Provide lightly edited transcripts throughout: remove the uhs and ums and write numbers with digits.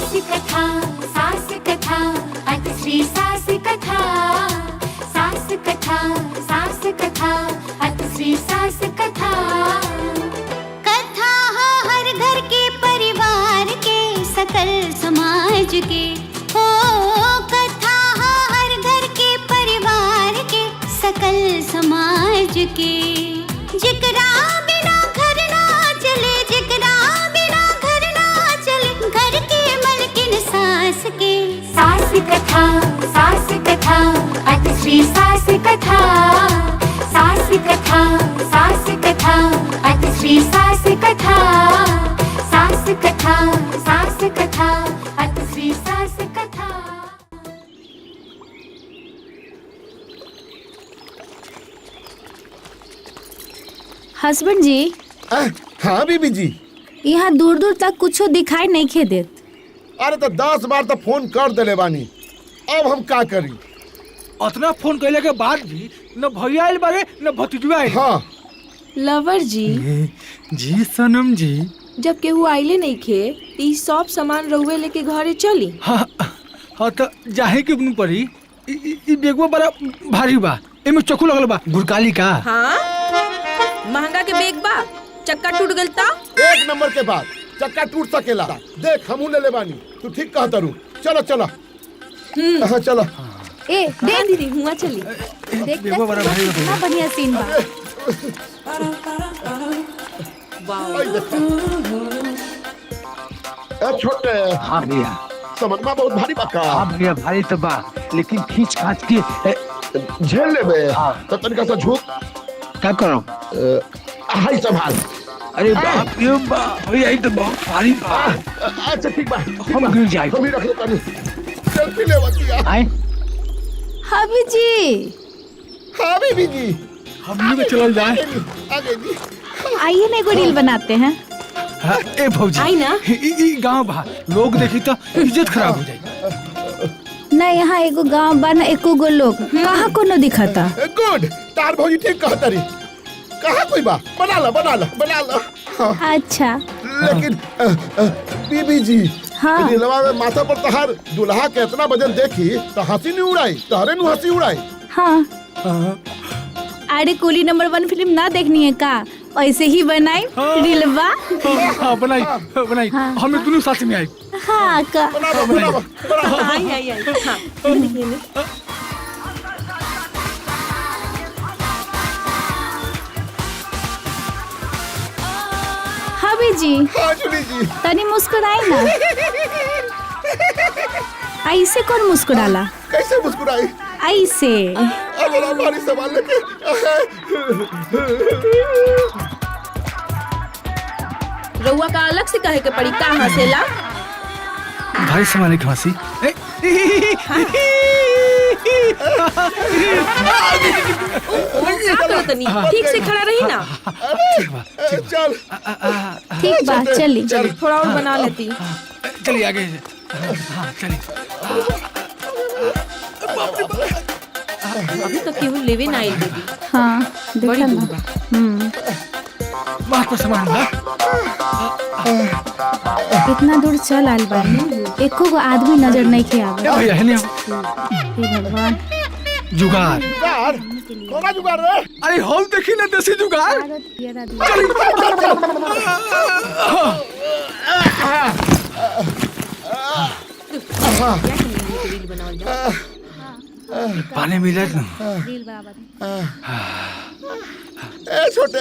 कथा सास कथा अतिश्री सास कथा सास कथा अतिश्री सास कथा। कथा हर घर के परिवार के सकल समाज के हो, कथा हर घर के परिवार के सकल समाज के। जिकरा बिना घर ना चले, जिकरा बिना घर ना चले, घर के मलकिन सास के। सास कथा अतिश्री सास कथा सास कथा अतिश्री सास कथा सास कथा अतिश्री सास कथा। हस्बैंड जी। हाँ बीबी जी। यहाँ दूर दूर तक कुछ दिखाई नहीं खे देत। अरे तो 10 बार तो फोन कर देले बानी, अब हम का करी? उतना फोन कैले के बाद भी न भैया आइल बारे न भतीजवा आइल। हाँ लवर जी। जी सनम जी। जब केहू आइले नहीं खे तो ई सब सामान रहुए लेके घरे चली। हाँ हाँ तो जाहे के बन पड़ी। ई बेगवा बड़ा भारी बा, एमे चक्कू लगल बा गुरकाली का। हाँ महंगा के बेग बा, चक्का टूट गल ता। 1 नंबर के बाद चक्का टूट सकेला। देख हमू ले बानी, तू ठीक कहता रू। चलो चलो हाँ चलो। ए देख दीदी हुआ चली। देख बेगवा बड़ा भारी बा। कितना बढ़िया सीन बा। छोटे। हाँ भैया। समझमा बहुत भारी बाका। हाँ भैया भारी तो बा, लेकिन खींच खाच के झेल ले बे। हाँ। तो तनिका सा झुक। क्या करो? हाय संभाल। अरे बाप रे बाप, भैया ये तो बहुत भारी बा। अच्छा ठीक बा, हम गिर जाए। हम ही रख लेता नहीं। सेल्फी ले बतिया। आए हबी जी। हाँ बीबी जी। हम भी चल जाए। आगे जी। आइए ना एगो रील बनाते हैं। हाँ, ए भौजी आई ना। ई गांव बा, लोग देखी तो इज्जत खराब हो जाए। ना यहाँ एगो गांव बा ना एको गो लोग, कहाँ कोनो दिखता। गुड, तार भौजी ठीक कहता रही। कहाँ कोई बा? बना लो। हाँ। अच्छा लेकिन बीबी जी। हाँ। रीलवा में माथा पर तहार दुल्हा के इतना वजन देखी तो हंसी नहीं उड़ाई, तहरे नु हंसी उड़ाई। हाँ। अरे कुली नंबर 1 फिल्म ना देखनी है का? ऐसे ही बनाई रीलवा। हाँ बनाई। हाँ। हमें दोनों साथ में आई। हाँ का। बना। आई हाँ देखिए ना। हबी जी हाँ जूली जी। तनी मुस्कुराई ना। ऐसे कौन मुस्कुराला? कैसे मुस्कुराई? ऐसे। अगर हमारी सवाल लेके रहुआ का अलग से कहे के पड़ी का हंसेला। भाई समाने की हंसी। ठीक से खड़ा रही ना। चल। ठीक बा चली। थोड़ा और बना लेती। चलिए आगे। हाँ चलिए। अभी तो केहू लेवे ना आई दीदी। हाँ बड़ी देखा दूर ना। वहाँ पर सामान बा। इतना दूर चल आल बानी, एको गो आदमी नजर नहीं के आवे। भैया है नहीं। हे भगवान। जुगाड़। जुगाड़? कौन जुगाड़ रे? अरे हम देखी ना देसी जुगाड़। पानी मिला ना। ए छोटे।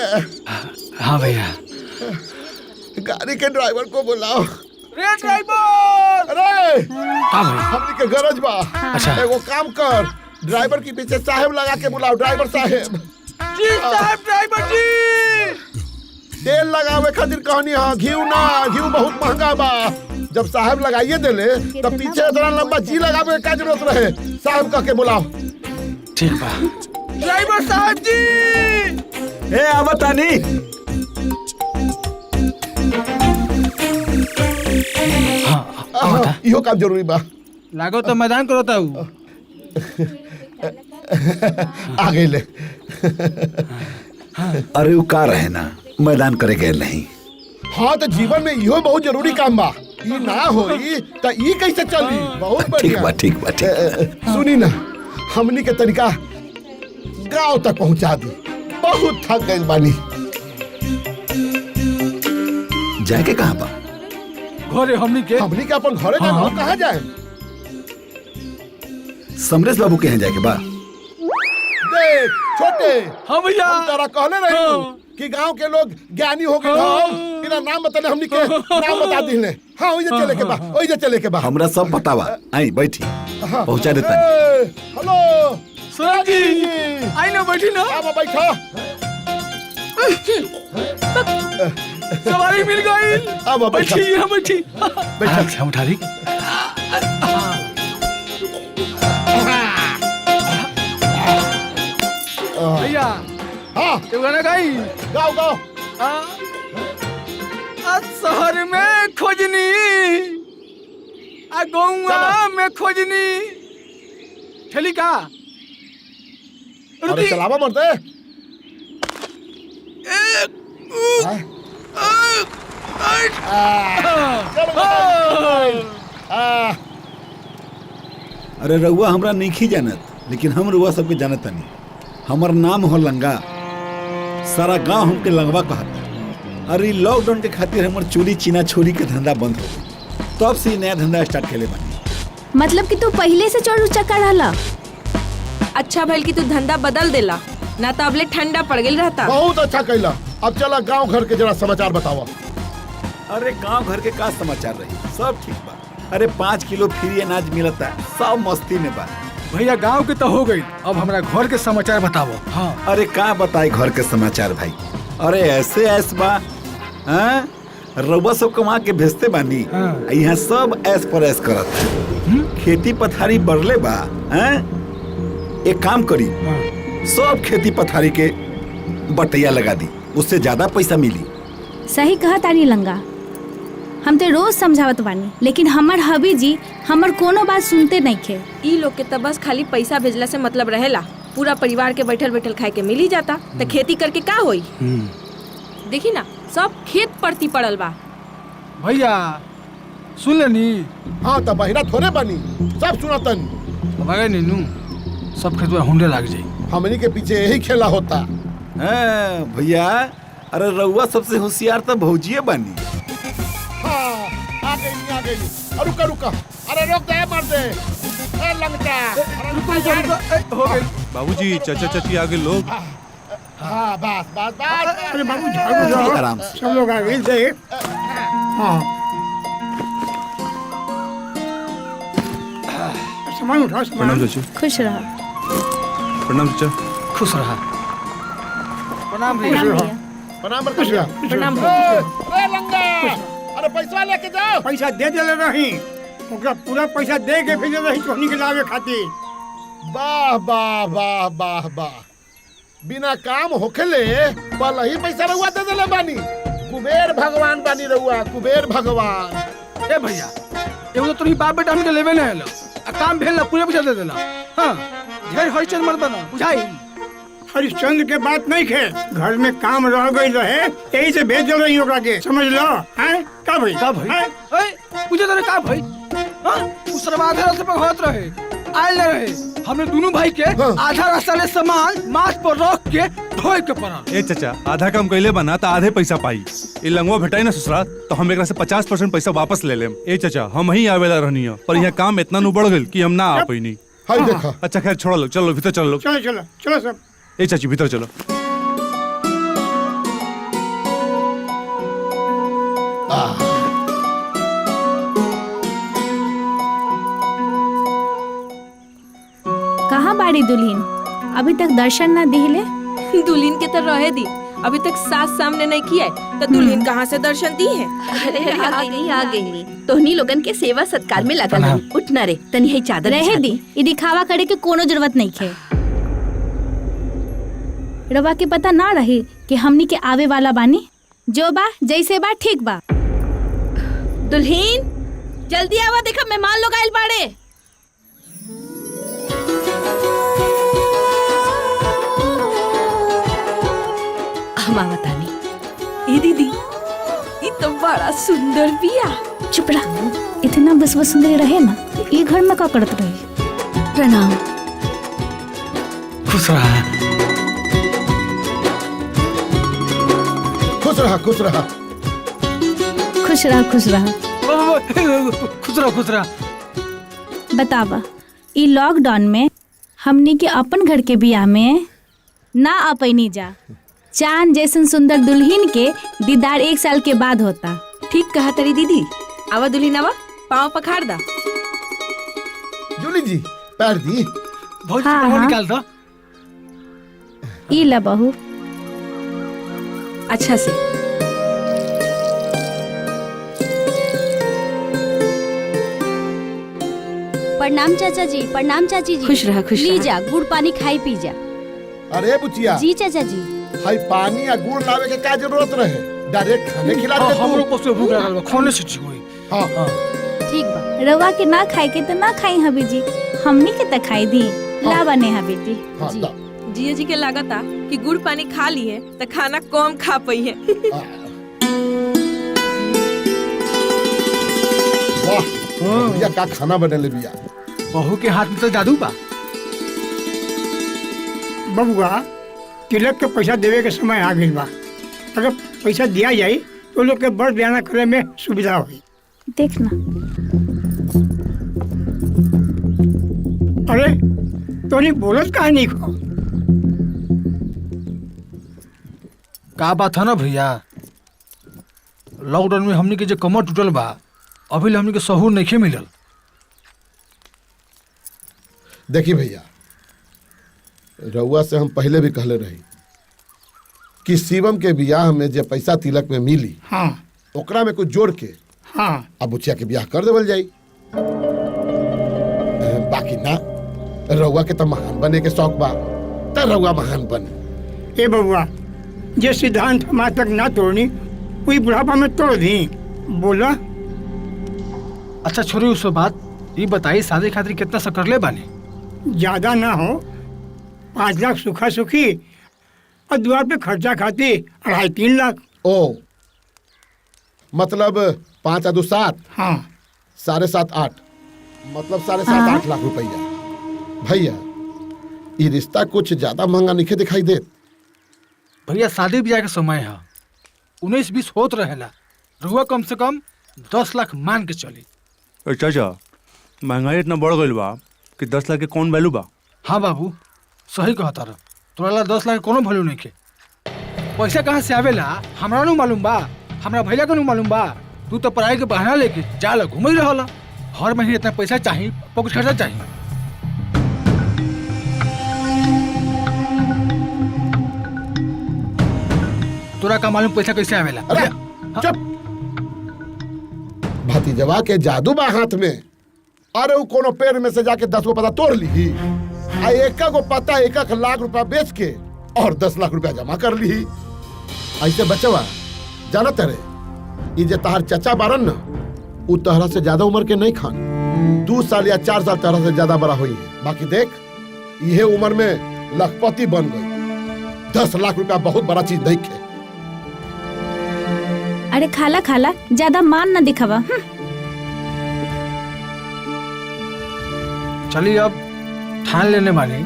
हाँ भैया। गाड़ी के ड्राइवर को बुलाओ। रे ड्राइवर। अरे हाँ भाई। हमनी के गरज बा। अच्छा। एगो काम कर, ड्राइवर के पीछे साहब लगा के बुलाओ। ड्राइवर साहब। जी साहब ड्राइवर जी। तेल लगावे खातिर कहनी। हाँ घीव ना, घीव बहुत महंगा बा। जब साहब लगाइए देले तब पीछे इतना लंबा जी लगावे का जरूरत रहे? साहब कह के बुलाओ। ठीक बा। ड्राइवर साहब जी। ए आवतानी। हाँ इहो काम जरूरी बा। लागो तो मैदान करता हूँ। आ गए ले। अरे वो का रहे ना, मैदान करे गए नहीं। हाँ तो जीवन में इहो बहुत जरूरी काम बा। ई ना होई त ई कैसे चली? बहुत बढ़िया। ठीक बा सुनी ना, हमनी के तरीका गांव तक पहुंचा दी। बहुत थक गइल बानी। जाके कहाँ बा? घरे हमनी के अपन घरे जाना हो, कहाँ जाए? समरेश बाबू के यहाँ जाके बा? देख छोटे, हाँ भैया, हम तारा कहले रही कि गांव के लोग ज्ञानी हो गए हो, बिना नाम बतले हमनी के नाम बता दिले। हाँ ओइजे चले के बा, ओइजे चले के बा। हमरा सब पता बा। आई बैठी, पहुंचा देता। हेलो सुना जी, आई ना बैठी ना। अब बैठो। सवारी मिल गई। अब बैठी, हम बैठी। बैठा। अच्छा उठा ली। भैया, हाँ ये गाना गाई। गाओ गाओ। आज शहर में खोजनी, आ गौवा में खोजनी। ठेली का? अरे चलावा मरते। अरे रउआ हमरा नहीं जानत, लेकिन हम रउआ सबके जानत नहीं। हमर नाम हो लंगा, सारा गांव हमके लंगवा कहता। अरे लॉकडाउन के खातिर हमर चोरी चीना छोरी के धंधा बंद हो गई, तब से नया धंधा स्टार्ट खेले बानी। मतलब कि तू पहले से चोर उचक्का रहला? अच्छा भइल कि तू धंधा बदल देला, ना तो अबले ठंडा पड़ गेल रहता। बहुत अच्छा कैला। अब चला गांव घर के जरा समाचार बतावा। अरे गांव घर के का समाचार रही, सब ठीक बा। अरे 5 किलो फ्री अनाज मिलता, सब मस्ती में बा। भैया गांव के तो हो गई, अब हमरा घर के समाचार बताओ। हाँ अरे का बताए घर के समाचार भाई। अरे ऐसे बा, हाँ? रउआ सब कमा के भेजते बानी, यहाँ सब ऐस पर ऐस करत। खेती पथारी बढ़ले बा, हाँ? एक काम करी, सब खेती पथारी के बटैया लगा दी, उससे ज्यादा पैसा मिली। सही कहा तारी लंगा, हम तो रोज समझावत बानी, लेकिन हमर हबी जी हमर कोनो बात सुनते नहीं खे। ई लोग के तो बस खाली पैसा भेजला से मतलब रहेला। पूरा परिवार के बैठल बैठल खाए के मिल ही जाता, तो खेती करके का होई? देखी ना, सब खेत परती पड़ल बा। भैया सुन लेनी। हाँ तो बहिना थोड़े बनी, सब सुनतन। हमारे नीनू सब खेत में हुंडे लाग जाई। हमनी के पीछे यही खेला होता। हाँ भैया, अरे रउआ सबसे होशियार तो भौजिए बानी। हाँ आ गई। अरे रुका रुका, अरे रोक दे, मार दे। ए लंगटा, अरे रुको यार। हो गई। बाबूजी, चाचा चाची आगे लोग। हाँ बस। अरे बाबू झाड़ू दो, आराम से। सब लोग आ गए थे। हाँ सामान उठाओ, प्रणाम सामान। चाची। खुश रहा। प्रणाम चाचा। खुश रहा। प्रणाम भैया। प्रणाम भैया। प्रणाम। ए लंगा, अरे पैसा लेके जाओ। पैसा दे दिले रही, ओकरा पूरा पैसा दे के भेजे रही तोहनी के लावे खातिर। वाह वाह वाह वाह वाह, बिना काम होखेले पल ही पैसा रहुआ दे देले बानी। कुबेर भगवान बानी रहुआ, कुबेर भगवान। ए भैया, एगो तो बाप बेटा हमके लेवे नहीं आलो, आ काम भेल ना पूरे पैसा दे देला। हाँ ढेर हरिचंद मत बना, बुझाई? हरिश्चंद्र के बात नहीं खे, घर में काम रह गई रहे, यही से भेज दे रही ओकरा के, समझ लो। हैं का भाई? का भाई? पूछे तेरे का भाई? हाँ उस तरफ आधे रास्ते पर होत रहे, आयल नहीं रहे। हमने दोनों भाई के आधा रास्ता ले सामान माथ पर रख के ढोए के पड़ा। ए चाचा, आधा काम कैले बना तो आधे पैसा पाई। ये लंगवा भेटाई ना ससुरा, तो हम एकरा से 50% पैसा वापस ले लेम। ए चाचा, हम ही आवेला रहनी है, पर यहाँ काम इतना नु बढ़ गइल कि हम ना आ पैनी। हाय देखा। अच्छा खैर छोड़ लो, चलो भीतर चलो। चलो सब। ए चाची भीतर चलो। कहाँ बाड़ी दुल्हीन? अभी तक दर्शन ना दिले। दुल्हन के तो रहे दी, अभी तक सास सामने नहीं किया है, तो दुल्हन कहाँ से दर्शन दी है? अरे आ गई तोहनी लोगन के सेवा सत्कार में लगल हूँ। उठना रे, तनी है चादर रहे दी, ई दिखावा करे के कोनो जरूरत नहीं खे। रवा के पता ना रही कि हमनी के आवे वाला बानी। जो बा जैसे बा ठीक बा। दुल्हीन जल्दी आवा, देखा मेहमान लोग आइल बाड़े। हम आवतानी। ए दीदी, ये तो बड़ा सुंदर बिया। चुप रहा। इतना बस सुंदरी रहे ना, ये घर में का करत रही। प्रणाम। खुश रहा। खुश रहा खुश रहा। खुश रहा खुश रहा। खुश रहा खुश रहा। बतावा, ई लॉकडाउन में हमनी के अपन घर के बियाह में ना आ पैनी जा। चांद जैसन सुंदर दुल्हन के दीदार 1 साल के बाद होता। ठीक कहा तरी दीदी। आवा दुल्हन आवा, पाँव पखार दा। जूली जी पैर दी। भौजी हाँ, पाँव हाँ। निकाल दो। ई ला बहू। अच्छा से। प्रणाम चाचा जी, प्रणाम चाची जी। खुश रहा, खुश ली रहा। जा, गुड़ पानी खाई पी जा। अरे बुचिया, जी चाचा जी। हाई पानी या गुड़ लावे के का जरूरत रहे, डायरेक्ट खाने खिला दे हमरो तू। को से भूख लागल बा, खाने से ठीक होई। हाँ ठीक बा। रवा के ना खाए के तो ना खाई हबी जी, हमनी के तो खाई दी। ला बने हबी जी। हाँ जी। दा। जिया जी के लागता कि गुड़ पानी खा लिए तो खाना कम खा पई है। वाह भैया का खाना बनेले बिया। बहू के हाथ में तो जादू बा। बबुआ, तिलक के पैसा देवे के समय आ गइल बा। अगर पैसा दिया जाए तो लोग के बड़ बयाना करे में सुविधा होई। देखना। अरे तोनी बोलत काहे नहीं खो? का बात है ना भैया, लॉकडाउन में हमनी के जो कमर टूटल बा, अभी हमनी के सहूर नहीं मिलल। देखी भैया, रउआ से हम पहले भी कहले रही कि शिवम के बियाह में जे पैसा तिलक में मिली, हाँ ओकरा में कुछ जोड़ के हाँ। अब बुचिया के बियाह कर देवल जाई। बाकी ना, रउआ के तो महान बने के शौक बा, त रउआ महान बने। ए बबुआ, जे सिद्धांत हमारे तक ना तोड़नी वही बुढ़ापा में तोड़ दी। बोला। अच्छा छोड़ी उसके बात, ये बताइए शादी खातिर कितना सा कर ले बानी? ज्यादा ना हो, 5 लाख सुखा सुखी और द्वार पे खर्चा खाती 2.5-3 लाख। ओ मतलब 5 या 2 7, हाँ 7.5 8, मतलब 7.5 8 लाख रुपया। भैया ये रिश्ता कुछ ज्यादा महंगा नहीं दिखाई दे। भैया शादी ब्याह के समय है, 19-20 होत रहेला। रुआ कम से कम 10 लाख मान के चली। चाचा, महंगाई इतना बढ़ गई बा कि 10 लाख के कौन वैल्यू बा? हाँ बाबू, सही कहता रह। तोरा ला 10 लाख कोनो वैल्यू नहीं के। पैसा कहाँ से आवेला हमरा नु मालूम बा, हमरा भैया के नु मालूम बा। तू तो पढ़ाई के बहाना लेके जाला घूम ही रहला। हर महीने इतना पैसा चाहिए, पॉकेट खर्चा चाहिए। तोरा का मालूम पैसा कैसे आवेला? अरे चुप, भतीजवा के जादू बा हाथ में। अरे वो कोनो पेड़ में से जाके 10 गो पत्ता तोड़ ली, आ 1 गो पत्ता 1 लाख रुपया बेच के और 10 लाख रुपया जमा कर ली। ऐसे बचवा जाना तेरे, ये जे तहार चचा बारन न, उ तहरा से ज्यादा उम्र के नहीं खान, 2 साल या 4 साल तहरा से ज्यादा बड़ा हुई है। बाकी देख, ये उम्र में लखपति बन गई। 10 लाख रुपया बहुत बड़ा चीज नहीं खे। अरे खाला खाला, ज्यादा मान ना दिखावा। चलिए अब ठान लेने वाली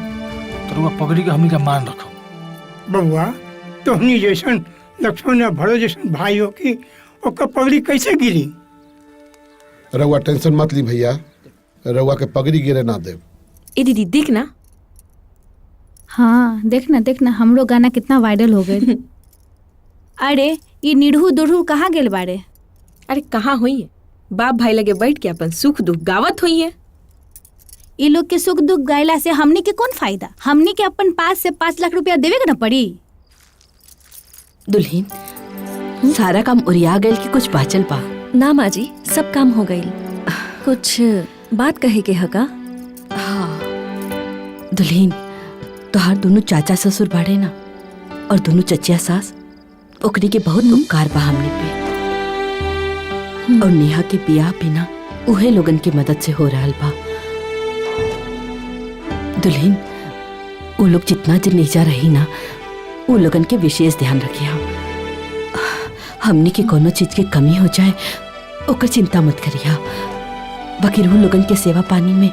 तो रुआ पगड़ी के हमनी का मान रखो। बबुआ, तोहनी जैसन लक्ष्मण या भरत जैसन भाई हो कि ओकर पगड़ी कैसे गिरी? रउआ टेंशन मत ली भैया, रउआ के पगड़ी गिरे ना दे। ए दीदी देख ना। हाँ देखना देखना, हमरो गाना कितना वायरल हो गए। अरे ये निढ़ू दुढ़ू कहाँ गेल बारे? अरे कहाँ हुई है, बाप भाई लगे बैठ के अपन सुख दुख गावत हुई है। ये लोग के सुख दुख गायला से हमनी के कौन फायदा? हमनी के अपन पास से 5 लाख रुपया देवे के न पड़ी। दुल्हन, सारा काम उरिया गइल कि कुछ बाचल बा? ना माँ जी, सब काम हो गई। कुछ बात कहे के हका? हाँ दुल्हन, तोहार दोनों चाचा ससुर बाड़े ना, और दोनों चचिया सास, ओकरी के बहुत उपकार बा हमने पे। और नेहा के बियाह बिना उहे लोगन की मदद से हो रहल बा। दुल्हन, वो लोग जितना दिन नीचा रही ना, वो लोगन के विशेष ध्यान रखिया। हमने की कोनो चीज की कमी हो जाए ओकर चिंता मत करिया। बाकी रू लोगन के सेवा पानी में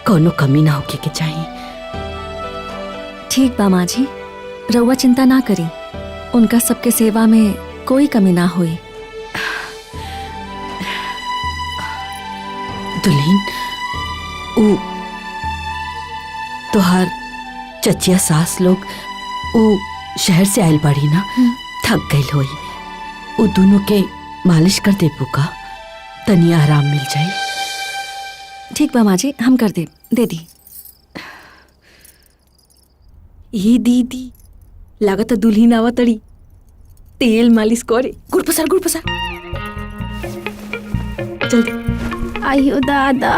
कोनो कमी ना होके के चाहिए। ठीक बा माँ जी, रउआ चिंता ना करी, उनका सबके सेवा में कोई कमी ना हुई। दुल्हीन, ऊ तोहार चचिया सास लोग ऊ शहर से आयल बाड़ी ना, थक गई होई। ऊ दोनों के मालिश कर दे पुका, तनी आराम मिल जाई। ठीक बा माँ जी, हम कर दे दी। ये दीदी लागत दुल्हीन आवतड़ी, तेल मालिश करे। गुड़ पसार जल्दी। आइयो दादा,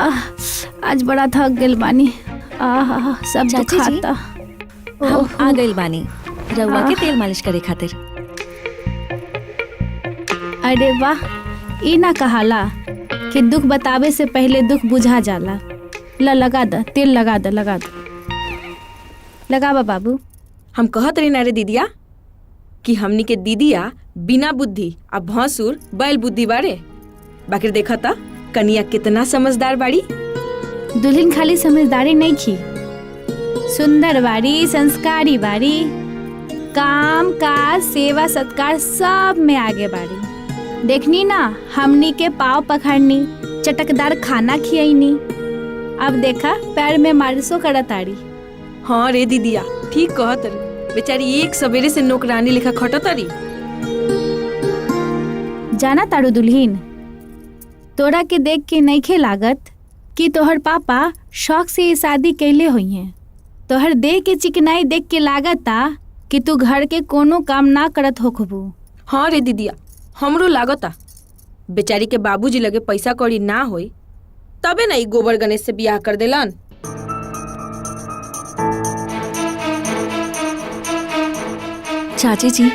आज बड़ा थक गेल बानी। आहा, सब चाची जी, दुखाता। हम आ गइल बानी रउआ के तेल मालिश करे खातिर। अरे वाह, ई ना कहाला कि दुख बतावे से पहले दुख बुझा जाला। लगा द तेल, लगा द लगावा बाबू। हम कहत रही ना रे दीदिया कि हमनी के दीदिया बिना बुद्धि अब भौसुर बैल बुद्धि बारे। बाकी देखा था कनिया कितना समझदार बाड़ी। दुल्हन खाली समझदारी नहीं की, सुंदर बाड़ी, संस्कारी बाड़ी, काम काज सेवा सत्कार सब में आगे बाड़ी। देखनी ना, हमनी के पाव पखाड़नी, चटकदार खाना खियाईनी, अब देखा पैर में मालिशो करताड़ी। हाँ रे दीदिया, ठीक कहत रे। बेचारी एक सवेरे से नौकरानी लिखा खटतरी। जाना तारू दुल्हीन, तोरा के देख के नइखे लागत कि तोहर पापा शौक से ये शादी कैले हुई हैं। तोहर देह के चिकनाई देख के लागता कि तू घर के कोनो काम ना करत होखबू। हाँ रे दीदिया, हमरो लागता बेचारी के बाबूजी लगे पैसा कौड़ी ना होई, तबे ना ई गोबर गणेश से बियाह कर देलन। चाची जी,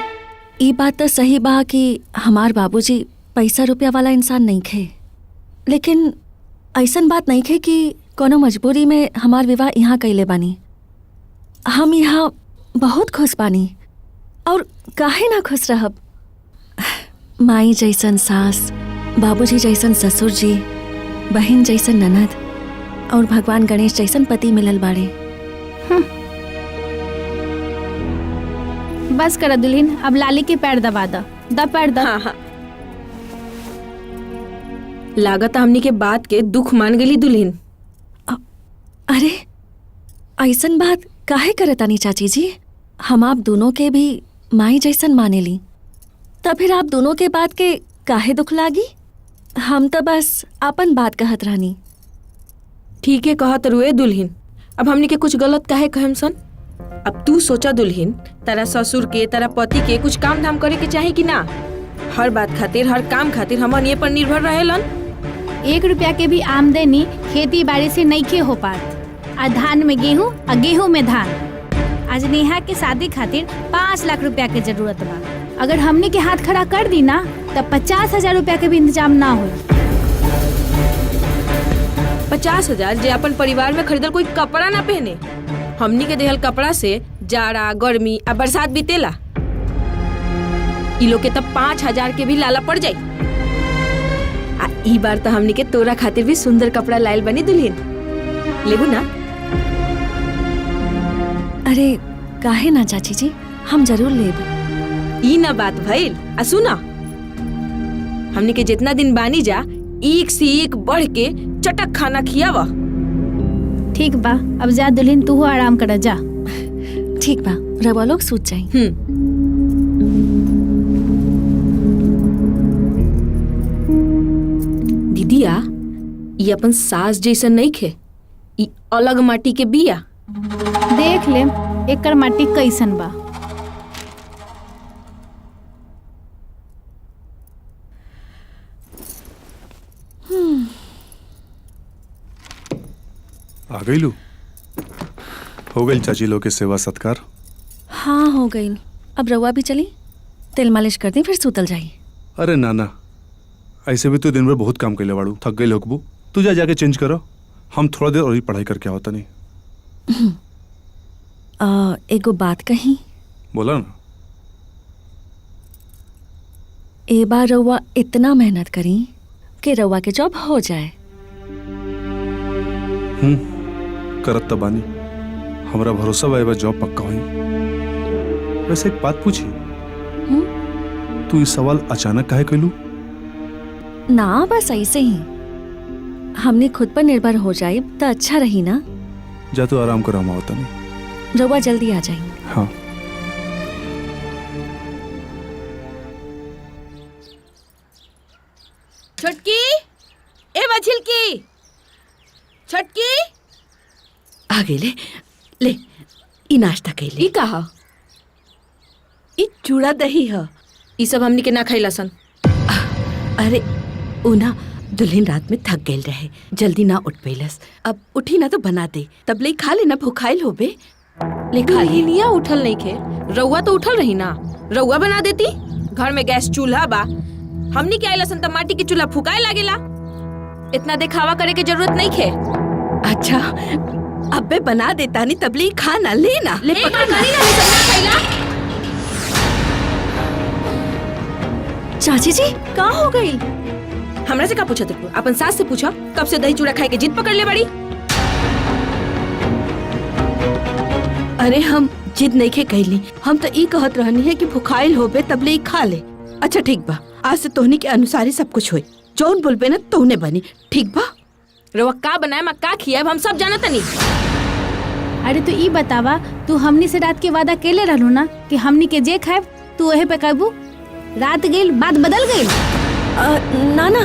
ई बात तो सही बा कि हमार बाबूजी पैसा रुपया वाला इंसान नहीं खे, लेकिन ऐसन बात नहीं खे कि कोनो मजबूरी में हमार विवाह यहाँ कैले बानी। हम यहाँ बहुत खुश बानी, और काहे ना खुश रहब। माई जैसन सास, बाबूजी जैसन ससुर जी, बहन जैसन ननद, और भगवान गणेश जैसन पति मिलल बाड़े। बस कर दुल्हीन, अब लाली के पैर दबा द पैर द। हाँ हाँ, लागत हमनी के बात के दुख मान गई दुल्हीन। अरे ऐसन बात काहे करतानी चाची जी, हम आप दोनों के भी माई जैसन मानेली, तब फिर आप दोनों के बात के काहे दुख लागी। हम तो बस अपन बात कहत रहनी। ठीक है कहत रुए दुल्हीन, अब हमनी के कुछ गलत काहे कहम सन। अब तू सोचा दुल्हीन, तारा ससुर के तारा पति के कुछ काम धाम करे के चाहे कि ना। हर बात खातिर, हर काम खातिर हमन ये पर निर्भर रहेलन। 1 रुपया के भी आमदनी खेती बाड़ी से नइखे हो पात। आ धान में गेहूं और गेहूं में धान। आज नेहा के शादी खातिर 5 लाख रुपया के जरूरत बा। अगर हमने के हाथ खड़ा कर दी ना, तब 50,000 रुपया के भी इंतजाम ना हो। 50,000 जे अपन परिवार में खरीदल कोई कपड़ा ना पहने। हमनी के देहल कपड़ा से जाड़ा, गर्मी आ बरसात बीतेला। ई लोग के तब 5,000 के भी लाला पड़ जाई। आ ई बार तो हमनी के तोरा खातिर भी सुंदर कपड़ा लायल बनी दुल्हीन, लेबू ना। अरे काहे ना चाची जी, हम जरूर लेब। ई ना बात भइल। आ सुना, हमनी के जितना दिन बानी जा, एक से एक बढ़ के चटक खाना खियावा। ठीक बा, अब जा दुल्हीन, तू आराम कर जा। ठीक बा, रवा लोग सूत जाई। दीदिया, ये अपन सास जैसन नहीं खे, ई अलग माटी के बिया। देख ले एकर माटी कैसन बा। आ गई लू, हो गई चाची लोग के सेवा सत्कार। हाँ हो गई, अब रवा भी चली, तेल मालिश कर दी, फिर सूतल जाई। अरे नाना, ऐसे भी तू दिन भर बहुत काम कैले बाड़ू, थक गई होकबू। तू जा जाके चेंज करो, हम थोड़ा देर और ही पढ़ाई करके आवता नहीं। एगो बात कही। बोला ना। ए बार रवा इतना मेहनत करी कि रउआ के जॉब हो जाए। करत त बानी, हमरा भरोसा बा एबा जॉब पक्का होई। वैसे एक बात पूछी, तू इस सवाल अचानक काहे कैलू? ना बस ऐसे ही, हमने खुद पर निर्भर हो जाए तो अच्छा रही ना। जा तो आराम कर, हम आवता नहीं। रउआ जल्दी आ जाए। हाँ। छटकी, ए मछिलकी, छटकी आ गई ले ई नाश्ता कैले। ई कहा? ई चूड़ा दही है। ई सब हमनी के ना खैला सन। अरे उना दुल्हन रात में थक गई रहे, जल्दी ना उठ पैलस। अब उठी ना तो बना दे, तब ले खा लेना, भूखाइल होबे। ले खा ले। दुल्हनिया उठल नहीं खे, रउआ तो उठल रही ना, रउआ बना देती। घर में गैस चूल्हा बा, हमनी के आइला सन त माटी के चूल्हा फुकाए लागेला। इतना दिखावा करे के जरूरत नहीं खे। अच्छा अबे बना देता नहीं, तब ले खा ना, लेना ले एक पकड़ बार ना। करी ना, सब ना खैला। चाची जी का हो गई? हमरा से का पूछा तू? अपन सास से पूछा, कब से दही चूड़ा खाए के जिद पकड़ ले बड़ी। अरे हम जिद नहीं खे कैली, हम तो ई कहत रहनी है कि भुखाइल होबे तब ले खा ले। अच्छा ठीक बा, आज से तोहनी के अनुसार ही सब कुछ होई, जौन बोलबे ना तोहने बनी, ठीक बा? रउआ का बनाए मा का खियाब हम सब जानत नहीं। अरे तू ई बतावा, तू हमनी से रात के वादा केले रहलू ना कि हमनी के जे खाएब तू वही पे कहबू। रात गईल, बात बदल गईल। ना ना,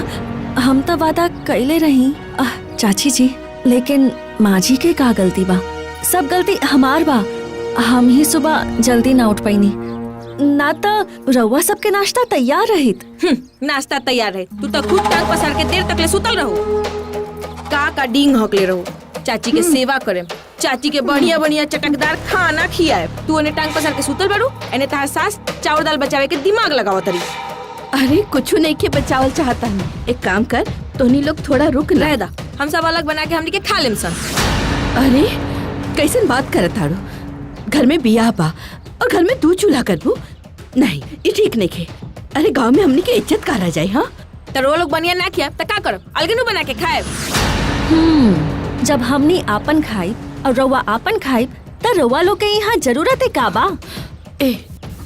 हम तो वादा कैले रही। चाची जी लेकिन माँ जी के का गलती बा? सब गलती हमार बा। हम ही सुबह जल्दी ना उठ पैनी, ना तो रउआ सबके नाश्ता तैयार रहित। नाश्ता तैयार है, तू तो खुद टांग पसार के देर तक ले सुतल रहो। का डींग हकले रहो, चाची के सेवा करे, चाची के बढ़िया बढ़िया चटकदार खाना खियाए। तू उन्हें टांग पसार के सुतल बारू, एने तार सास चावल दाल बचावे के दिमाग लगावा तरी। अरे कुछ नहीं के बचावल चाहता है। एक काम कर, तोहनी लोग थोड़ा रुक रह दा, हम सब अलग बना के हमनी के खा लेम सन। अरे कैसन बात करत तारो? घर में बियाह बा और घर में तू चूल्हा करबू? नहीं, ये ठीक नहीं खे। अरे गांव में हमनी के इज्जत का रह जाए। हाँ तो रो लोग बनिया ना खिया तो का करब? अलगे नु बना के खाए। जब हमनी आपन खाई और रउआ आपन खाई तो रउआ लोग के यहाँ जरूरत है का बा?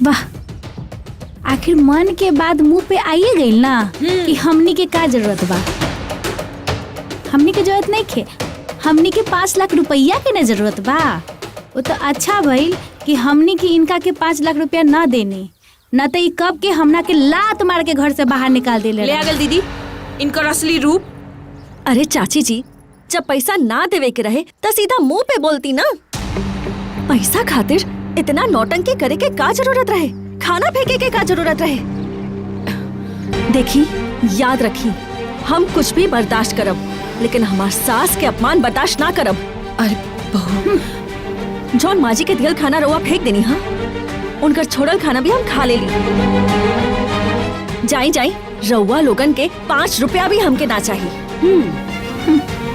वाह, आखिर मन के बाद मुंह पे आइए गई ना कि हमनी के का जरूरत बा। हमनी के जरूरत नहीं खे, हमनी के 5 लाख रुपया के ना जरूरत बा। वो तो अच्छा भइल कि हमनी के इनका के 5 लाख रुपया ना देनी, न तो कब के हमना के लात मार के घर से बाहर निकाल दे ले आ गल दीदी इनकर असली रूप। अरे चाची जी, जब पैसा ना देवे के रहे तो सीधा मुंह पे बोलती ना। पैसा खातिर इतना नौटंकी करे के का जरूरत रहे? खाना फेंके के का जरूरत रहे? देखी, याद रखी, हम कुछ भी बर्दाश्त करब, लेकिन हमार सास के अपमान बर्दाश्त ना करब। अरे बहू, जौन माजी के दियल खाना रउआ फेंक देनी। हाँ, उनकर छोड़ल खाना भी हम खा ले ली। जाई जाई, रउआ लोगन के 5 रुपया भी हमके ना चाहिए।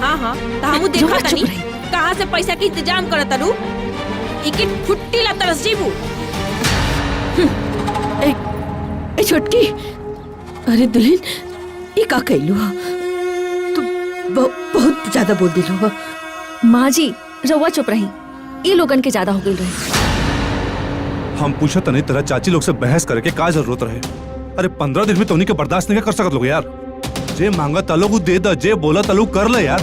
हाँ हाँ, तो हमू देखा तनी कहाँ से पैसा के इंतजाम करत तारू। इके फुट्टी ला तरस जीबू। ए छोटकी, अरे दुल्हन ये का कैलू? तू बहुत ज्यादा बोल दिलू। माँ जी रउआ चुप रही, ये लोगन के ज्यादा हो गई रहे। हम पूछा तनी तेरा चाची लोग से बहस करे के का जरूरत रहे? अरे 15 दिन में तो उन्हीं के बर्दाश्त नहीं कर सकत लोग यार। जे मांगा तलोग उ दे द, जे बोला तलोग कर ले यार।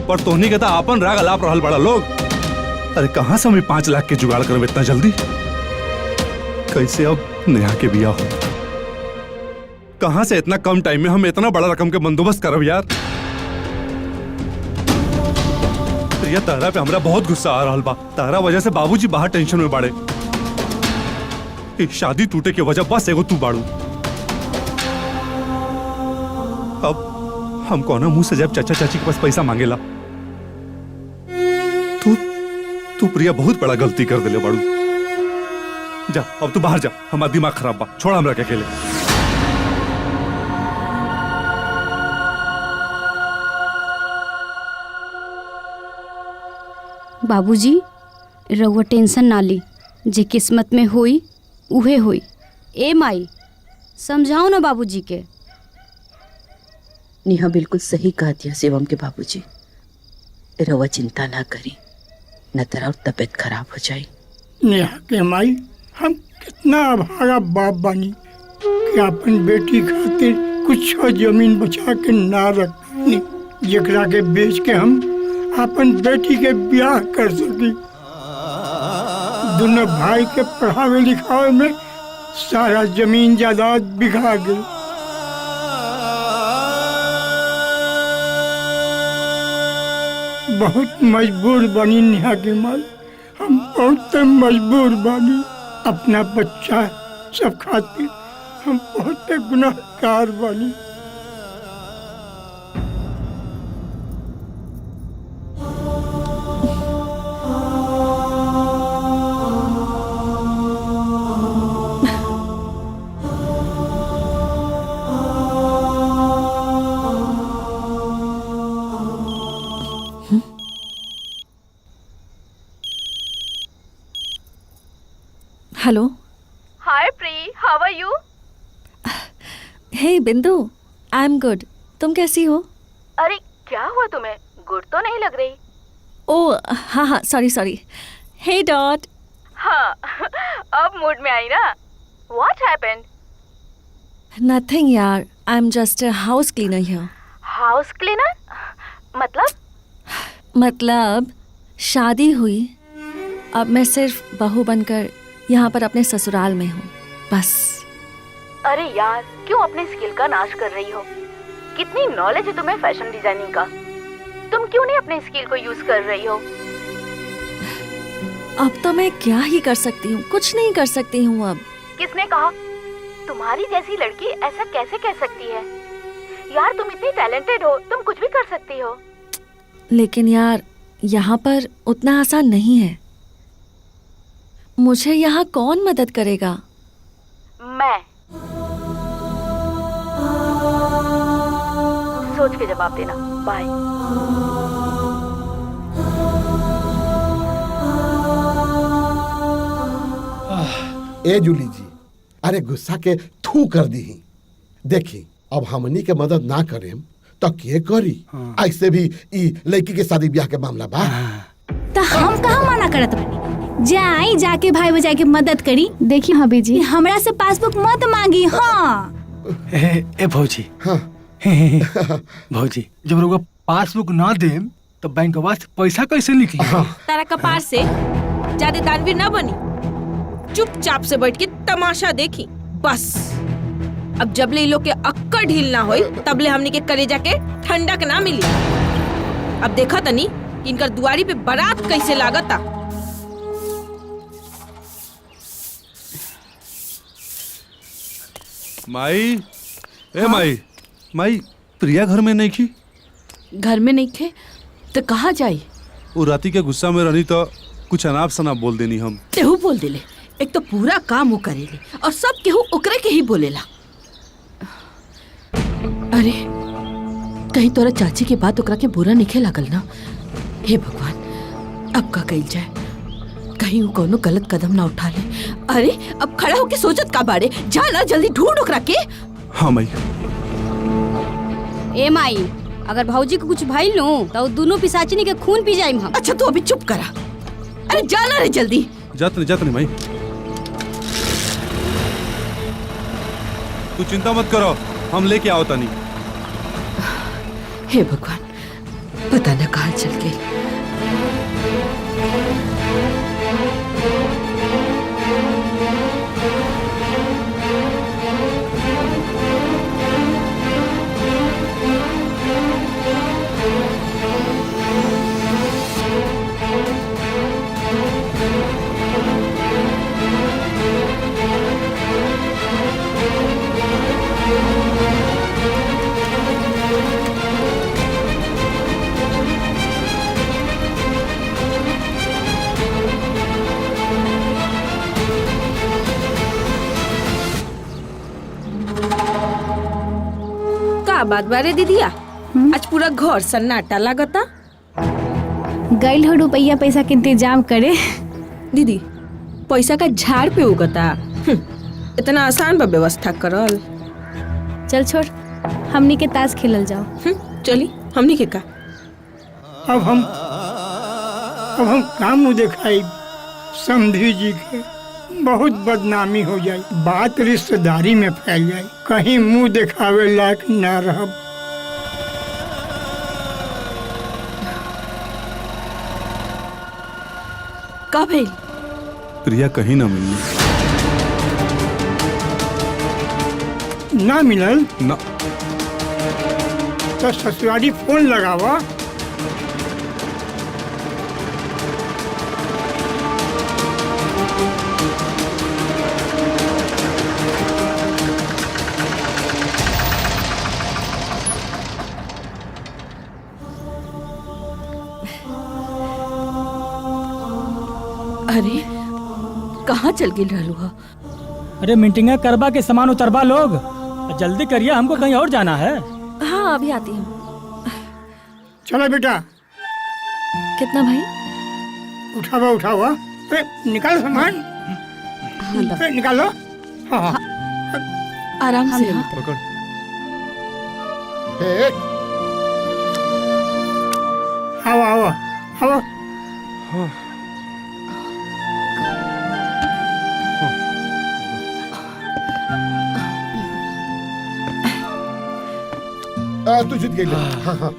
पर तोहनी के ता आपन राग अलाप रहल बड़ा लोग। अरे कहाँ से हमें 5 लाख के जुगाड़ करब इतना जल्दी? कैसे अब नेहा के बिया हो? कहाँ से इतना कम टाइम में हम इतना बड़ा रकम के बंदोबस्त करब यार? प्रिया, तारा पे हमरा बहुत गुस्सा आ रहल बा। तारा वजह से बाबूजी बाहर टेंशन में बाड़े। शादी टूटे के वजह बस एगो तू बाड़ू। अब हम कौना मुंह से जब चाचा चाची के पास पैसा मांगेला? तू प्रिया बहुत बड़ा गलती कर दिले बाड़ू। जा अब तू बाहर जा, हमारा दिमाग खराब बा। छोड़ हमरा के अकेले। बाबूजी रउआ टेंशन ना ली, जे किस्मत में होई उहे होई। ए माई समझाओ ना बाबूजी के। नेहा बिल्कुल सही कहा दिया शिवम के बाबूजी। रवा चिंता ना करी, न तरह और तबीयत खराब हो जाए। नेहा के माई, हम कितना अभागा बाप बानी कि अपन बेटी खातिर कुछ जमीन बचा के ना रखनी, जेकरा के बेच के हम अपन बेटी के ब्याह कर सकी। दोनों भाई के पढ़ावे लिखावे में सारा जमीन जायदाद बिका गई। बहुत मजबूर बनी नेहा की माई, हम बहुत मजबूर बनी। अपना बच्चा सब खातिर हम बहुत गुनाहगार बनी। हेलो। हाय प्री, how are you? Hey Bindu, I am good. तुम कैसी हो? अरे क्या हुआ तुम्हें? गुड तो नहीं लग रही। ओ हाँ हाँ, सॉरी सॉरी। हे डॉट। हाँ अब मूड में आई ना? What happened? नथिंग यार, I am just a house cleaner here. House cleaner? मतलब शादी हुई, अब मैं सिर्फ बहू बनकर यहाँ पर अपने ससुराल में हूँ, बस। अरे यार, क्यों अपने स्किल का नाश कर रही हो? कितनी नॉलेज है तुम्हें फैशन डिजाइनिंग का, तुम क्यों नहीं अपने स्किल को यूज कर रही हो? अब तो मैं क्या ही कर सकती हूँ, कुछ नहीं कर सकती हूँ अब। किसने कहा? तुम्हारी जैसी लड़की ऐसा कैसे कह सकती है? यार तुम इतनी टैलेंटेड हो, तुम कुछ भी कर सकती हो। लेकिन यार यहाँ पर उतना आसान नहीं है। मुझे यहाँ कौन मदद करेगा? मैं। सोच के जवाब देना। बाय। ए जूली जी, अरे गुस्सा के थू कर दी। देखी, अब हमनी के मदद ना करें तो के करी? ऐसे भी ई लड़की के शादी ब्याह के मामला बा। तो हम कहाँ मना करत बानी? जाई जाके भाई भौजाई के मदद करी। देखी भाभी जी, हमरा से पासबुक मत मांगी। हाँ ए भौजी। हाँ भौजी, जब लोग पासबुक ना दे तो बैंकवा से पैसा कैसे निकली? तारा कपार से ज्यादा दानवीर ना बनी, चुपचाप से बैठ के तमाशा देखी बस। अब जब ले लोग के अक्कड़ ढील ना होई, तब ले हमनी के कलेजा के ठंडक ना मिली। अब देखा तनी इनकर दुआरी पे बारात कैसे लागता। माई, ए माई, माई प्रिया घर में नहीं की? घर में नहीं थे तो कहाँ जाई? वो राती के गुस्सा में रहनी तो कुछ अनाप शनाप बोल देनी हम। तेहू बोल देले। एक तो पूरा काम वो करेले और सब केहू ओकरे के ही बोलेला। अरे कहीं तोरा चाची के बात ओकरा के बुरा नहीं लागल ना? हे भगवान, अब का कइल जाए? कहीं वो कोनो गलत कदम ना उठा ले। अरे अब खड़ा होके सोचत का बारे? जा ना, जल्दी ढूंढ ओकरा के। हाँ माई। ए माई, अगर भौजी को कुछ भइल नु तो दोनों पिशाचिनी के खून पी जाइम हम। अच्छा तू अभी चुप करा। अरे जाना रे जल्दी। जात नहीं माई, तू चिंता मत करो, हम लेके आओ तानी। हे भगवान, पता न कहाँ चल गई। बात बारे दीदिया, आज पूरा घर सन्नाटा लागता। गइल हो रुपया पैसा के इंतजाम करे। दीदी पैसा का झाड़ पे उगता, इतना आसान बा व्यवस्था करल। चल छोड़, हमनी के ताश खेलल जाओ। चली हमनी के का अब हम काम मुँह दिखाई समधी जी के बहुत बदनामी हो जाए, बात रिश्तेदारी में फैल जाए, कहीं मुंह दिखावे लायक ना रह। का भइल? प्रिया कहीं ना मिली। ना मिलल ना। तो ससुराली फोन लगावा। अरे कहाँ चल गिल रहलू हा? अरे मीटिंग करबा के सामान उतरबा लोग, जल्दी करिए, हमको कहीं और जाना है। हाँ अभी आती हूँ। चलो बेटा। कितना भाई? उठावा। अरे निकालो सामान। अरे निकालो। हाँ। आराम से। पकड़। आओ। तू जीत गई। हाँ।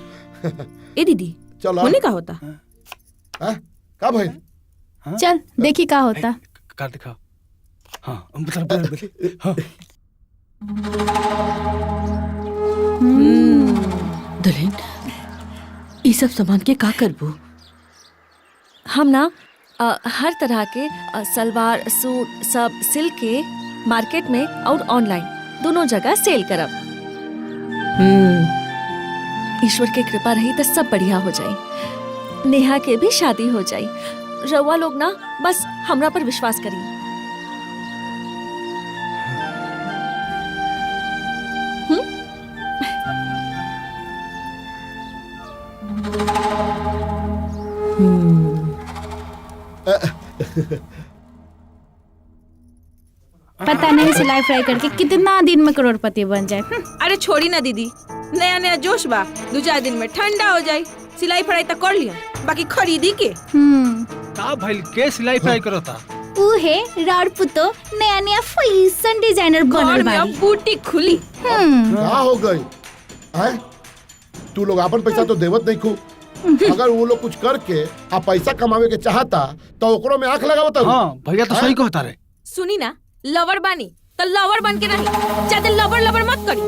ए दीदी चलो होने का होता का भाई? चल देखी का होता। कार दिखाओ। हाँ बदल। हाँ। दुल्हन ये सब सामान के का करबू? हम ना हर तरह के सलवार सूट सब सिल के मार्केट में और ऑनलाइन दोनों जगह सेल करब। ईश्वर के कृपा रही तो सब बढ़िया हो जाई। नेहा के भी शादी हो जाई। रउआ लोग ना बस हमरा पर विश्वास करिए। पता नहीं सिलाई फ्राई करके कितना दिन में करोड़पति बन जाए। अरे छोड़ी ना दीदी, नया जोश बा, 2-4 दिन में ठंडा हो जाए। सिलाई फ्राई तो कर लिया, बाकी खरीदी के। का भइल के सिलाई फ्राई करता? उहे राड पुतो नया फैशन डिजाइनर बनल बाड़ी। बुटीक खुली। क्या हो गई? हैं? तू लोग अपन पैसा तो देवत नहीं खूब। अगर वो लोग कुछ करके आ पैसा कमावे के चाहता तो ओकरो में आंख लगावत। हाँ भैया तो सही कहता रे। सुनी ना, लवर बानी तो लवर बन के नहीं, ज्यादा लबर मत करी।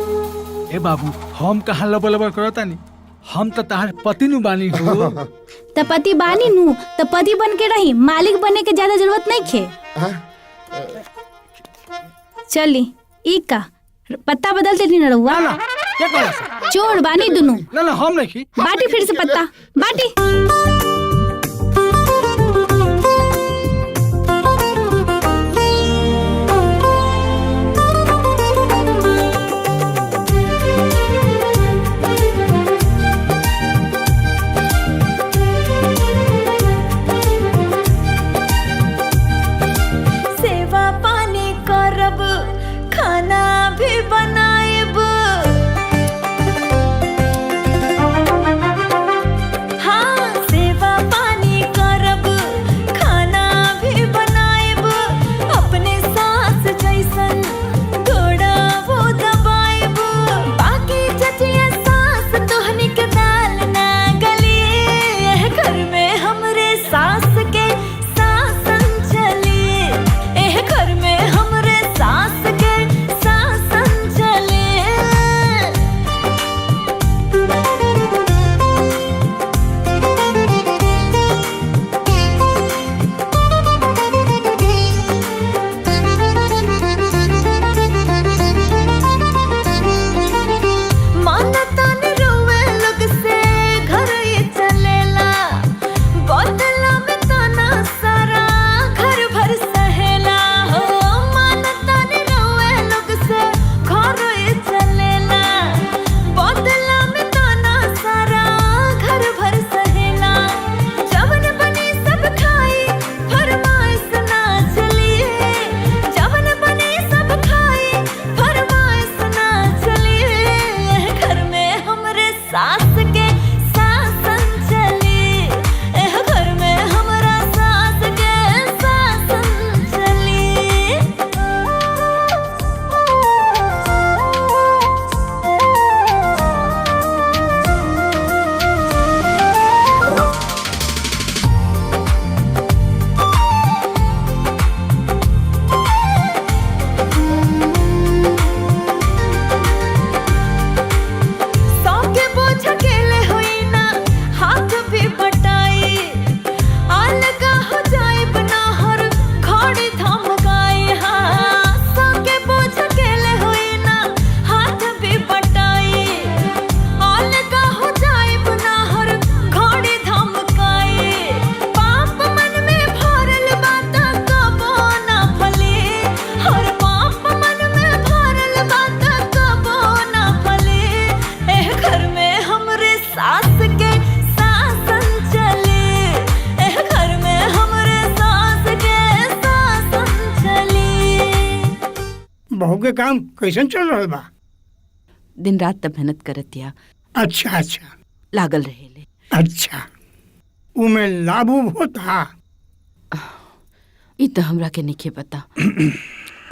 ए बाबू हम कहाँ लबर करता नहीं, हम तो तार पति नु बानी हो। त पति बानी नु त पति बन के रही, मालिक बने के ज्यादा जरूरत नहीं खे। चली ई का पत्ता बदलते नहीं रहुआ। क्या कहला? चोर बानी दुनु। ना हम नहीं की। बाटी फिर से पत्ता बाटी। सेवा पानी करब, खाना भी बनाएब। हाँ सेवा के काम कैसन चल रहा बा? दिन रात तब मेहनत करत दिया, अच्छा अच्छा लागल रहेले। अच्छा, उमें लाभ उभ होता? ई तो हमरा के नहीं पता।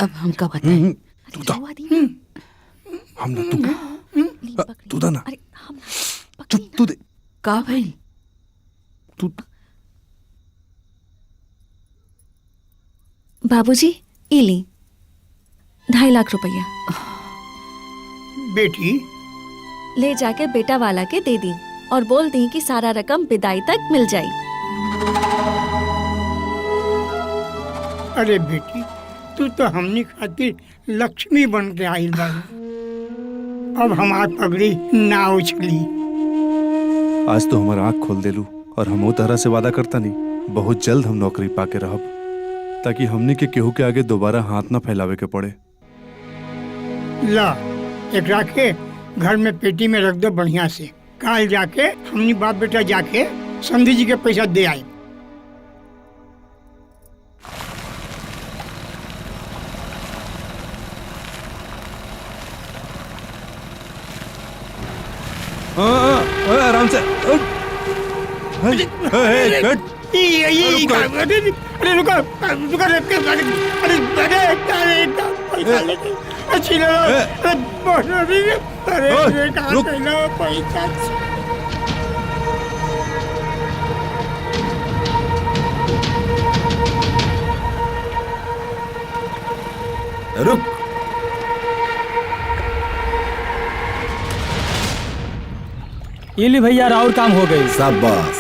अब हमका बताई। तू दा हम ना तू दा ना चुप तू दे का भइल? तू बाबूजी ई ली 2.5 लाख रुपया। बेटी ले जाके बेटा वाला के दे दी और बोल दी कि सारा रकम विदाई तक मिल जाई। अरे बेटी, तू तो हमनी खातिर लक्ष्मी बन के आइल बा। अब हमार पगड़ी ना उछली। आज तो हमारा आँख खोल देलू और हम वो तरह से वादा करता नहीं, बहुत जल्द हम नौकरी पाके रहब, ताकि हमनी के केहू के आगे दोबारा हाथ ना फैलावे के पड़े। ला एकरा के घर में पेटी में रख दो बढ़िया से। काल जाके हमनी बाप बेटा जाके समधी जी के पैसा दे आई। आराम से। अरे रुको, अरे पैसा लेके अच्छी पैसा। रुक, ये ली भैया, और काम हो गई। शाबाश।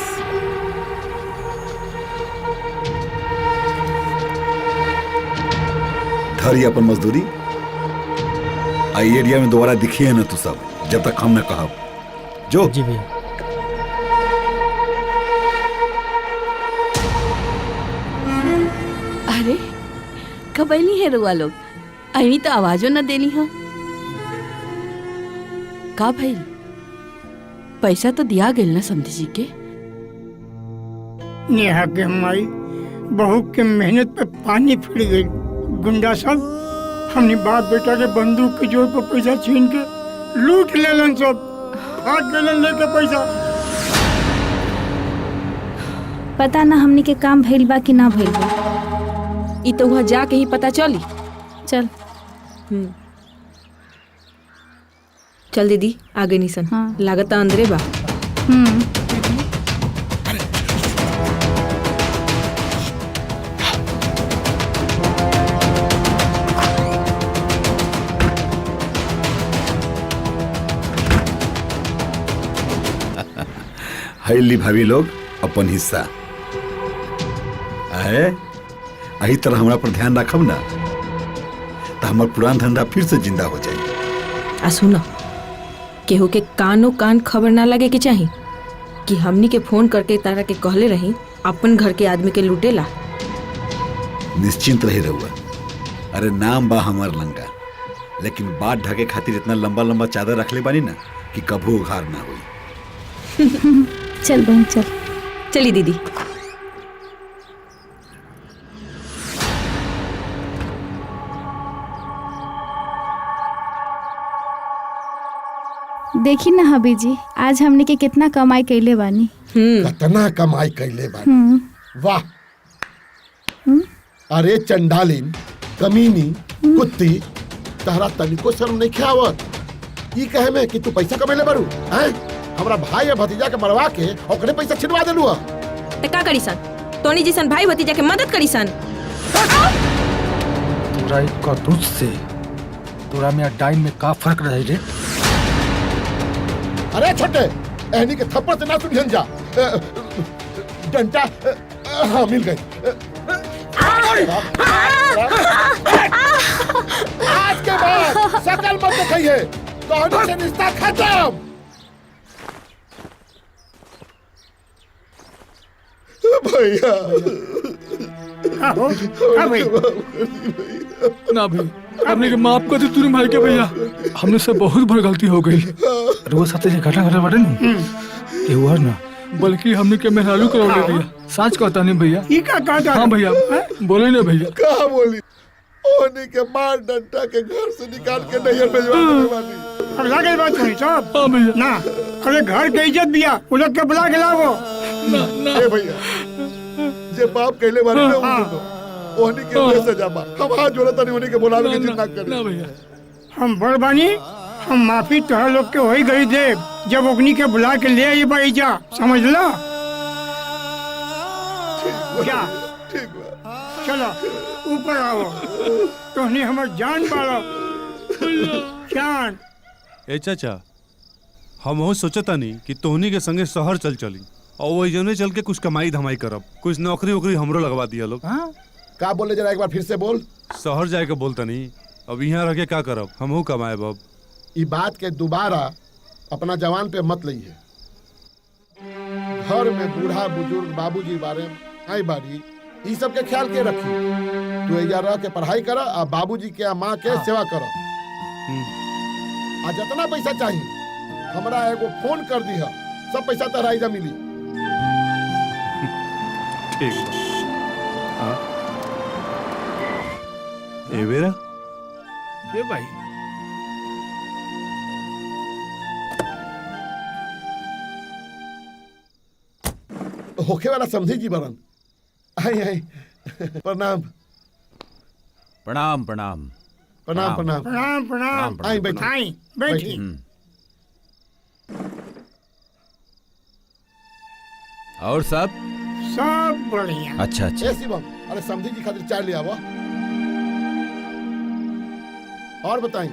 धरी अपन मजदूरी। आई एरिया में दोबारा दिखिए ना तू सब, जब तक हम न कहब। जो जी भैया। अरे कब नहीं है रुआ लोग? अभी तो आवाजो न देनी हो। का भइल? पैसा तो दिया गेल ना समधी जी के? नेहा के हमारी बहू के मेहनत पे पानी फिर गई। गुंडा सब हमने बाप बेटा के बंदूक के जोर पर पैसा छीन के लूट लेलन, सब भाग गेलन लेके पैसा। पता ना हमनी के काम भइल बा कि ना भइल बा। ई तो वहाँ जाके ही पता चली। चल। चल दीदी आगे निसन। हाँ। लागत अंदरे बा। हैली भाभी लोग अपन हिस्सा है। अही तरह हमरा पर ध्यान रखब ना तो हमार पुरान धंधा फिर से जिंदा हो जाए। आ सुनो, केहू के कानो कान खबर ना लगे के चाही कि हमनी के फोन करके तारा के कहले रही अपन घर के आदमी के लूटेला। निश्चिंत रही रहुआ। अरे नाम बा हमार लंका, लेकिन बात ढके खातिर इतना लंबा लंबा चादर रखले बानी ना कि कभू उघार ना हुई। चल बहन चल। चली दीदी। देखी ना हबी जी, आज हमने के कितना कमाई कैले बानी। कितना कमाई कैले बानी। वाह। अरे चंडालिन, कमीनी, कुत्ती, तहरा तनिको शर्म नहीं खावत। ई कहे में कि तू पैसा कमेले बारू हैं? हमरा भाई या भतीजा के मरवा के ओकरे पैसा छिनवा देलू। ते का करी सन? तोनी जैसन भाई भतीजा के मदद करी सन। तोरा का दूध से तोरा में डाइन में का फर्क रही रे? अरे छोटे, एहनी के थप्पड़ से ना सुन जा। डंडा हाँ मिल गई। आज के बाद शकल मत दिखाइए, कहानी से रिश्ता खत्म। भैया ना भाई, हमने के माफ कर दी तूने भाई के भैया। हमने से बहुत बड़ी गलती हो गई। रोज साथे से घटना घटा बड़े नहीं ये हुआ ना, बल्कि हमने के मेहरालू करोगे भैया। सच कहता नहीं भैया। ई का कहता? हाँ भैया, बोले ना भैया। कहा बोली? ओनी के मार डंटा के घर से निकाल के नैयर भेजवा देने वाली। अब लागे बात सुनी सब ना, अरे घर के इज्जत दिया उलट के बुला के लाओ। ए भैया जे बाप कहले वाली ना ओनी के ले से जाबा, हम हाथ जोड़त नहीं ओनी के बुलावे के चिंता करे। हम बड़ बानी, हम माफी तोहर लोग के वही गई दे जब ओकनी के बुला के ले आई बाई जा, समझ लो। क्या ठीक बा, चलो ऊपर आओ, तोहने हमर जान बालो जान। ए चाचा, हम हो सोचता नहीं कि तोहनी के संगे शहर चल चली और वही जने चल के कुछ कमाई धमाई करब, कुछ नौकरी वोकरी हमरो लगवा दिया लोग। का बोले जरा एक बार फिर से बोल। शहर जाए के बोलता नहीं, अब यहाँ रह के का करब, हमहू कमाए अब। ई बात के दोबारा अपना जवान पे मत लइए। घर में बूढ़ा बुजुर्ग बाबूजी बारे आई बारी ई सब के ख्याल के रखी। तू एजा रह के पढ़ाई कर और बाबूजी के आ माँ के सेवा कर। आ जितना पैसा चाहिए हमरा एगो फोन कर दिया, सब पैसा तहरा एजा मिली। ठीक हाँ। ए बेरा ए भाई होखे वाला समझी जी बरन। आई आई प्रणाम प्रणाम प्रणाम प्रणाम प्रणाम प्रणाम प्रणाम। आई बैठी आई बैठी। और सब सब बढ़िया। अच्छा अच्छा। ए शिवम, अरे समझी जी खातिर चाय ले आवा। और बताई।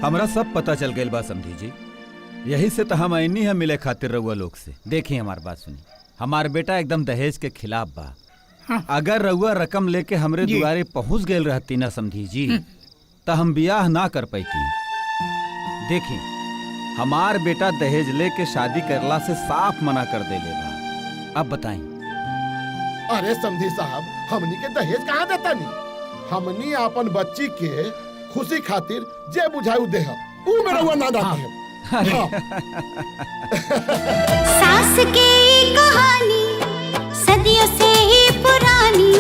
हमरा सब पता चल गई बा समझी जी, यही से तो हम आईनी है मिले खातिर रउआ लोग से। देखिए हमार बात सुनी, हमार बेटा एकदम दहेज के खिलाफ बा। हाँ। अगर रउआ रकम लेके हमरे दुआरे पहुंच गए रहती ना समझी जी, तो हम बियाह ना कर पाती। देखी हमार बेटा दहेज लेके शादी करला से साफ मना कर देले बा। अब बताई। अरे समझी साहब, हमनी के दहेज कहाँ देता नहीं। हमनी अपन बच्ची के खुशी खातिर जे बुझाऊ दे ऊ में रउआ ना डाके है। सास की कहानी सदियों से ही पुरानी।